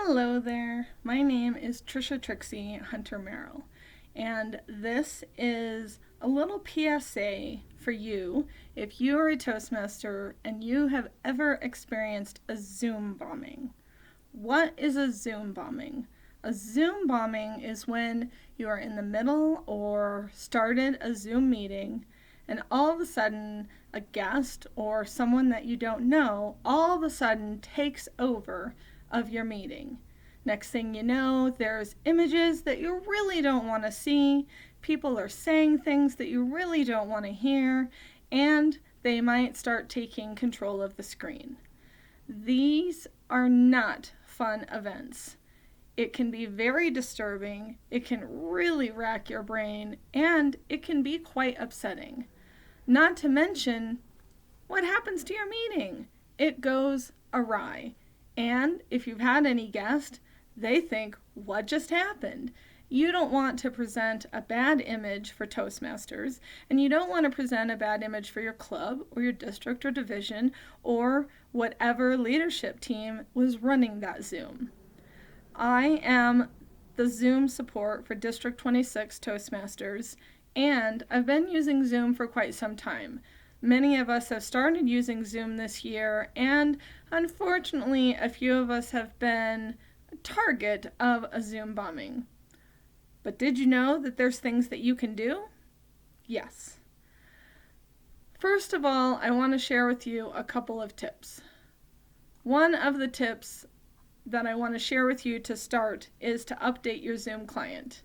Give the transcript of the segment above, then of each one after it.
Hello there, my name is Trisha Trixie Hunter-Merrill, and this is a little PSA for you if you are a Toastmaster and you have ever experienced a Zoom bombing. What is a Zoom bombing? A Zoom bombing is when you are in the middle or started a Zoom meeting and all of a sudden a guest or someone that you don't know all of a sudden takes over of your meeting. Next thing you know, there's images that you really don't want to see, people are saying things that you really don't want to hear, and they might start taking control of the screen. These are not fun events. It can be very disturbing, it can really rack your brain, and it can be quite upsetting. Not to mention, what happens to your meeting? It goes awry. And if you've had any guests, they think, what just happened? You don't want to present a bad image for Toastmasters, and you don't want to present a bad image for your club or your district or division or whatever leadership team was running that Zoom. I am the Zoom support for District 26 Toastmasters, and I've been using Zoom for quite some time. Many of us have started using Zoom this year, and unfortunately, a few of us have been a target of a Zoom bombing. But did you know that there's things that you can do? Yes. First of all, I want to share with you a couple of tips. One of the tips that I want to share with you to start is to update your Zoom client.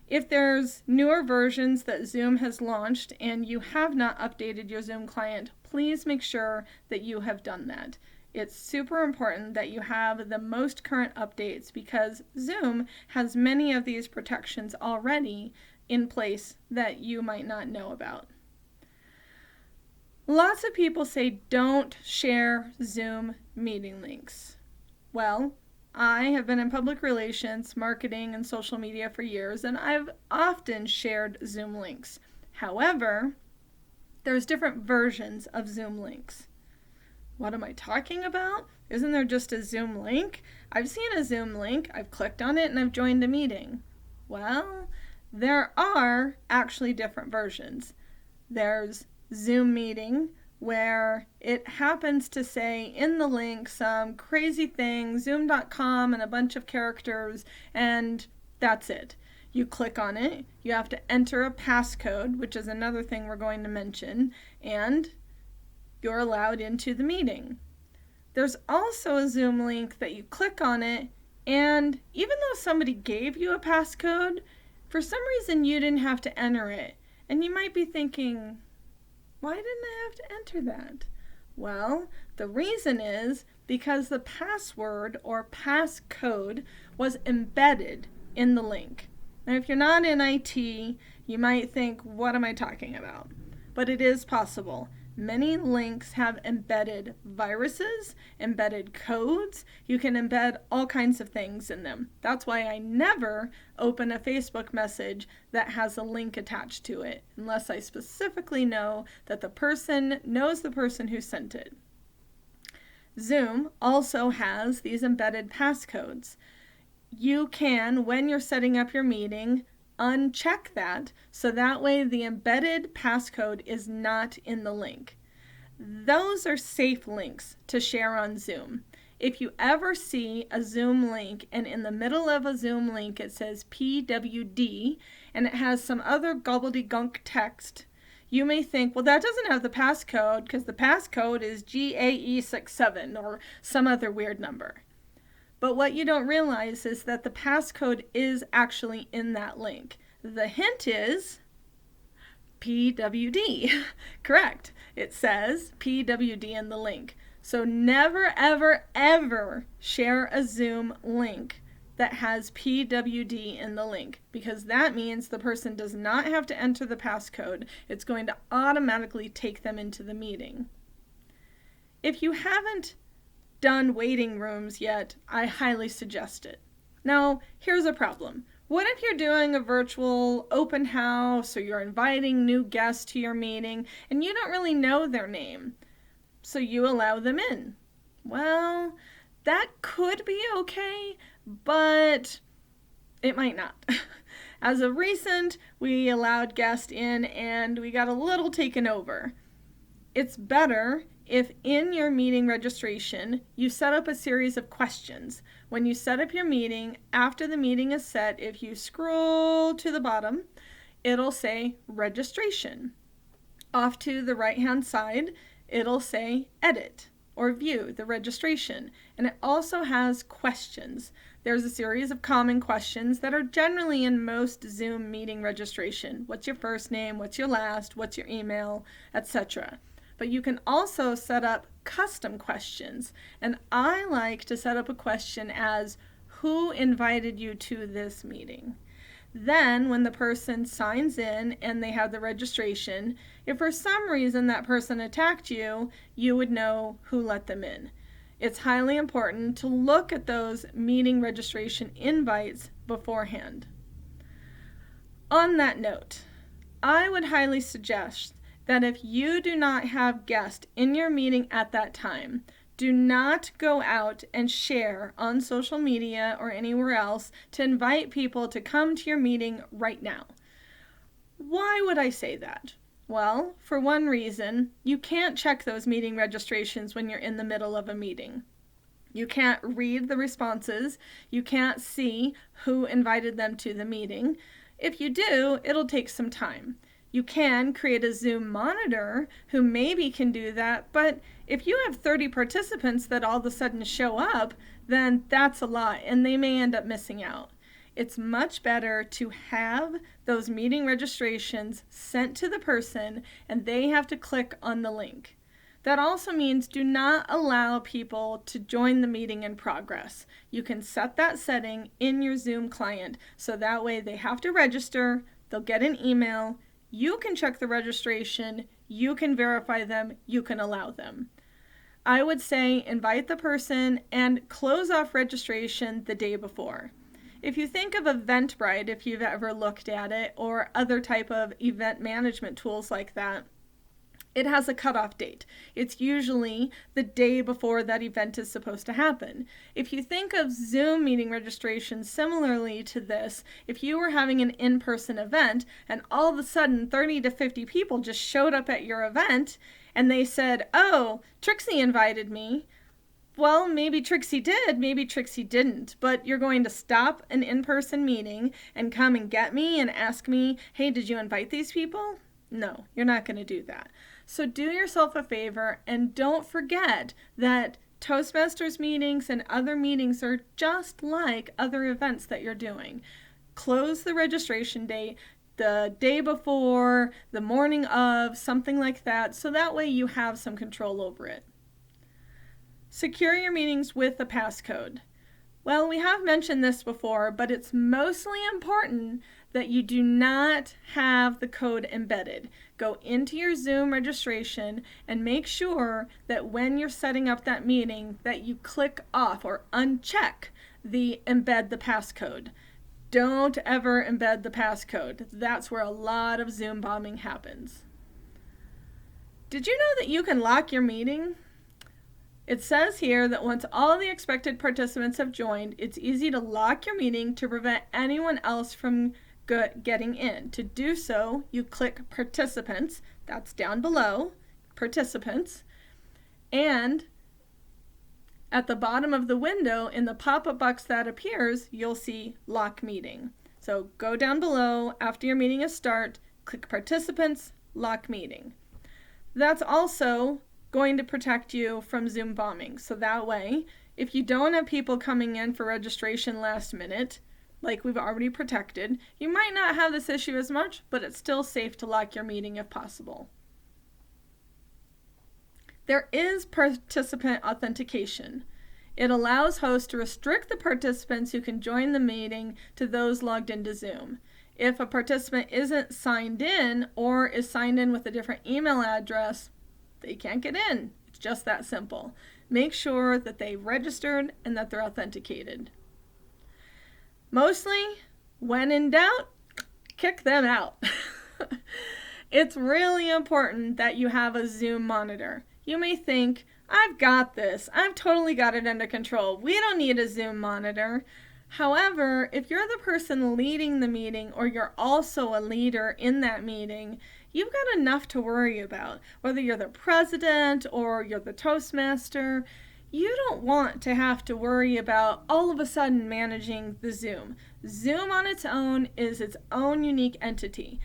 If there's newer versions that Zoom has launched and you have not updated your Zoom client, please make sure that you have done that. It's super important that you have the most current updates because Zoom has many of these protections already in place that you might not know about. Lots of people say don't share Zoom meeting links. Well, I have been in public relations, marketing, and social media for years, and I've often shared Zoom links. However, there's different versions of Zoom links. What am I talking about? Isn't there just a Zoom link? I've seen a Zoom link, I've clicked on it, and I've joined a meeting. Well, there are actually different versions. There's Zoom meeting, where it happens to say in the link some crazy thing, zoom.com and a bunch of characters, and that's it. You click on it, you have to enter a passcode, which is another thing we're going to mention, and you're allowed into the meeting. There's also a Zoom link that you click on it, and even though somebody gave you a passcode, for some reason you didn't have to enter it. And you might be thinking, why didn't I have to enter that? Well, the reason is because the password or passcode was embedded in the link. Now, if you're not in IT, you might think, what am I talking about? But it is possible. Many links have embedded viruses, embedded codes. You can embed all kinds of things in them. That's why I never open a Facebook message that has a link attached to it, unless I specifically know that the person knows the person who sent it. Zoom also has these embedded passcodes. You can, when you're setting up your meeting, uncheck that so that way the embedded passcode is not in the link. Those are safe links to share on Zoom. If you ever see a Zoom link and in the middle of a Zoom link it says PWD and it has some other gobbledygunk text, you may think, well, that doesn't have the passcode because the passcode is GAE67 or some other weird number. But what you don't realize is that the passcode is actually in that link. The hint is PWD. Correct. It says PWD in the link. So never, ever, ever share a Zoom link that has PWD in the link because that means the person does not have to enter the passcode. It's going to automatically take them into the meeting. If you haven't done waiting rooms yet, I highly suggest it. Now, here's a problem. What if you're doing a virtual open house or you're inviting new guests to your meeting and you don't really know their name, so you allow them in? Well, that could could be okay, but it might not. As of recent, we allowed guests in and we got a little taken over. It's better if in your meeting registration, you set up a series of questions. When you set up your meeting, after the meeting is set, if you scroll to the bottom, it'll say registration. Off to the right-hand side, it'll say edit or view the registration. And it also has questions. There's a series of common questions that are generally in most Zoom meeting registration. What's your first name? What's your last? What's your email? Etc. But you can also set up custom questions. And I like to set up a question as, who invited you to this meeting? Then when the person signs in and they have the registration, if for some reason that person attacked you, you would know who let them in. It's highly important to look at those meeting registration invites beforehand. On that note, I would highly suggest that if you do not have guests in your meeting at that time, do not go out and share on social media or anywhere else to invite people to come to your meeting right now. Why would I say that? Well, for one reason, you can't check those meeting registrations when you're in the middle of a meeting. You can't read the responses. You can't see who invited them to the meeting. If you do, it'll take some time. You can create a Zoom monitor who maybe can do that, but if you have 30 participants that all of a sudden show up, then that's a lot and they may end up missing out. It's much better to have those meeting registrations sent to the person and they have to click on the link. That also means do not allow people to join the meeting in progress. You can set that setting in your Zoom client so that way they have to register, they'll get an email, you can check the registration, you can verify them, you can allow them. I would say invite the person and close off registration the day before. If you think of Eventbrite, if you've ever looked at it, or other type of event management tools like that, it has a cutoff date. It's usually the day before that event is supposed to happen. If you think of Zoom meeting registration similarly to this, if you were having an in-person event and all of a sudden 30 to 50 people just showed up at your event and they said, oh, Trixie invited me. Well, maybe Trixie did, maybe Trixie didn't, but you're going to stop an in-person meeting and come and get me and ask me, hey, did you invite these people? No, you're not going to do that. So do yourself a favor and don't forget that Toastmasters meetings and other meetings are just like other events that you're doing. Close the registration date the day before, the morning of, something like that, so that way you have some control over it. Secure your meetings with a passcode. Well, we have mentioned this before, but it's mostly important that you do not have the code embedded. Go into your Zoom registration and make sure that when you're setting up that meeting that you click off or uncheck the embed the passcode. Don't ever embed the passcode. That's where a lot of Zoom bombing happens. Did you know that you can lock your meeting? It says here that once all the expected participants have joined, it's easy to lock your meeting to prevent anyone else from getting in. To do so, you click participants, that's down below, participants, and at the bottom of the window in the pop-up box that appears, you'll see lock meeting. So go down below after your meeting is start, click participants, lock meeting. That's also going to protect you from Zoom bombing. So that way, if you don't have people coming in for registration last minute, like we've already protected, you might not have this issue as much, but it's still safe to lock your meeting if possible. There is participant authentication. It allows hosts to restrict the participants who can join the meeting to those logged into Zoom. If a participant isn't signed in or is signed in with a different email address, they can't get in. It's just that simple. Make sure that they registered and that they're authenticated. Mostly, when in doubt, kick them out. It's really important that you have a Zoom monitor. You may think, I've got this. I've totally got it under control. We don't need a Zoom monitor. However, if you're the person leading the meeting or you're also a leader in that meeting, you've got enough to worry about. Whether you're the president or you're the Toastmaster, you don't want to have to worry about all of a sudden managing the Zoom. Zoom on its own is its own unique entity.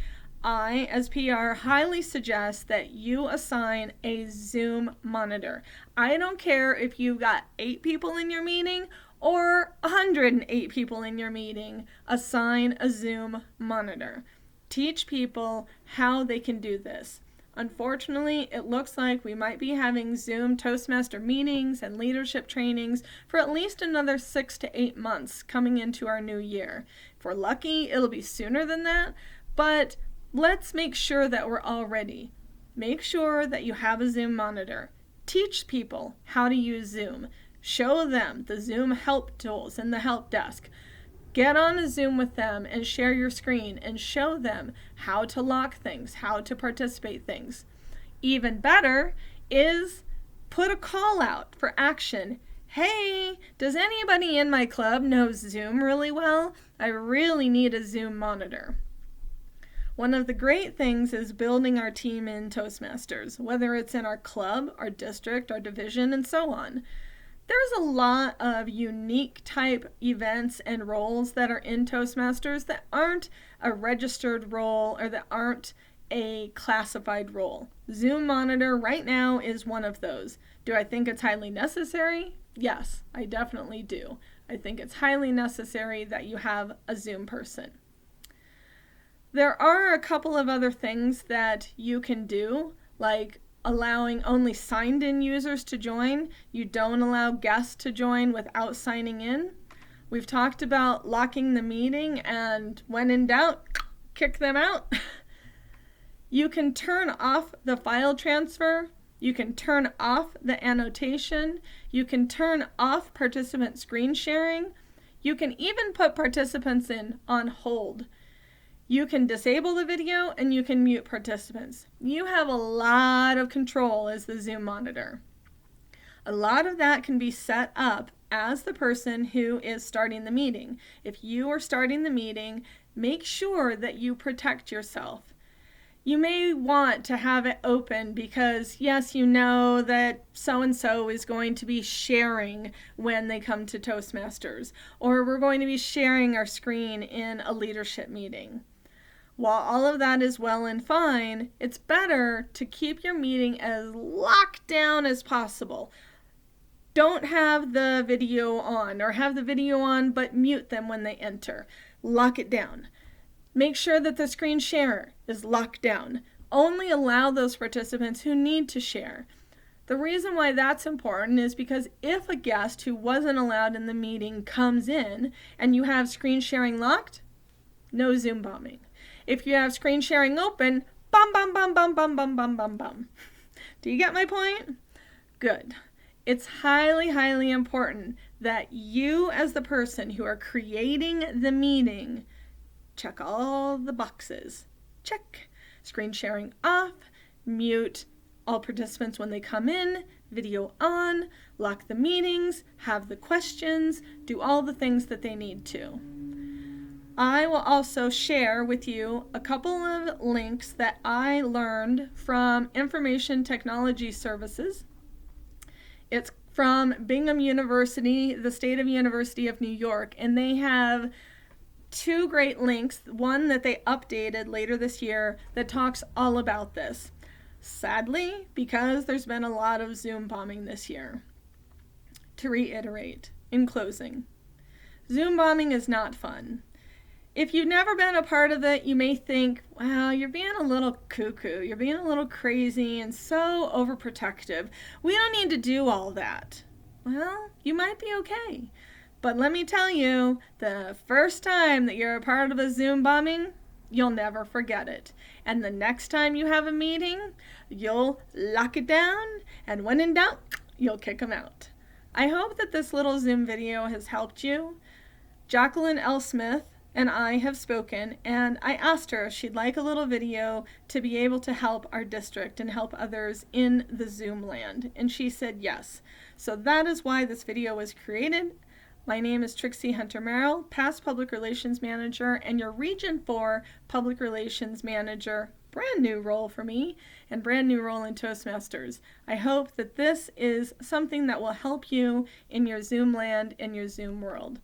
I, as PR, highly suggest that you assign a Zoom monitor. I don't care if you've got 8 people in your meeting or 108 people in your meeting. Assign a Zoom monitor. Teach people how they can do this. Unfortunately, it looks like we might be having Zoom Toastmaster meetings and leadership trainings for at least another 6 to 8 months coming into our new year. If we're lucky, it'll be sooner than that, but let's make sure that we're all ready. Make sure that you have a Zoom monitor. Teach people how to use Zoom. Show them the Zoom help tools and the help desk. Get on a Zoom with them and share your screen and show them how to lock things, how to participate things. Even better is put a call out for action. Hey, does anybody in my club know Zoom really well? I really need a Zoom monitor. One of the great things is building our team in Toastmasters, whether it's in our club, our district, our division, and so on. There's a lot of unique type events and roles that are in Toastmasters that aren't a registered role or that aren't a classified role. Zoom monitor right now is one of those. Do I think it's highly necessary? Yes, I definitely do. I think it's highly necessary that you have a Zoom person. There are a couple of other things that you can do, like allowing only signed-in users to join. You don't allow guests to join without signing in. We've talked about locking the meeting, and when in doubt, kick them out. You can turn off the file transfer. You can turn off the annotation. You can turn off participant screen sharing. You can even put participants in on hold. You can disable the video and you can mute participants. You have a lot of control as the Zoom monitor. A lot of that can be set up as the person who is starting the meeting. If you are starting the meeting, make sure that you protect yourself. You may want to have it open because, yes, you know that so-and-so is going to be sharing when they come to Toastmasters, or we're going to be sharing our screen in a leadership meeting. While all of that is well and fine, it's better to keep your meeting as locked down as possible. Don't have the video on, or have the video on but mute them when they enter. Lock it down. Make sure that the screen share is locked down. Only allow those participants who need to share. The reason why that's important is because if a guest who wasn't allowed in the meeting comes in and you have screen sharing locked, no Zoom bombing. If you have screen sharing open, bum, bum, bum, bum, bum, bum, bum, bum, bum. Do you get my point? Good. It's highly, highly important that you as the person who are creating the meeting check all the boxes. Check. Screen sharing off, mute all participants when they come in, video on, lock the meetings, have the questions, do all the things that they need to. I will also share with you a couple of links that I learned from Information Technology Services. It's from Binghamton University, the State of University of New York, and they have 2 great links, one that they updated later this year that talks all about this. Sadly, because there's been a lot of Zoom bombing this year. To reiterate, in closing, Zoom bombing is not fun. If you've never been a part of it, you may think, wow, you're being a little cuckoo, you're being a little crazy and so overprotective. We don't need to do all that. Well, you might be okay. But let me tell you, the first time that you're a part of a Zoom bombing, you'll never forget it. And the next time you have a meeting, you'll lock it down, and when in doubt, you'll kick them out. I hope that this little Zoom video has helped you. Jacqueline L. Smith and I have spoken, and I asked her if she'd like a little video to be able to help our district and help others in the Zoom land, and she said yes. So that is why this video was created. My name is Trixie Hunter-Merrill, past Public Relations Manager and your Region 4 Public Relations Manager. Brand new role for me and brand new role in Toastmasters. I hope that this is something that will help you in your Zoom land and your Zoom world.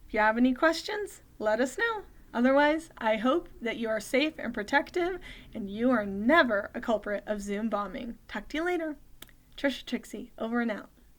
If you have any questions, let us know. Otherwise, I hope that you are safe and protective and you are never a culprit of Zoom bombing. Talk to you later. Trisha Trixie, over and out.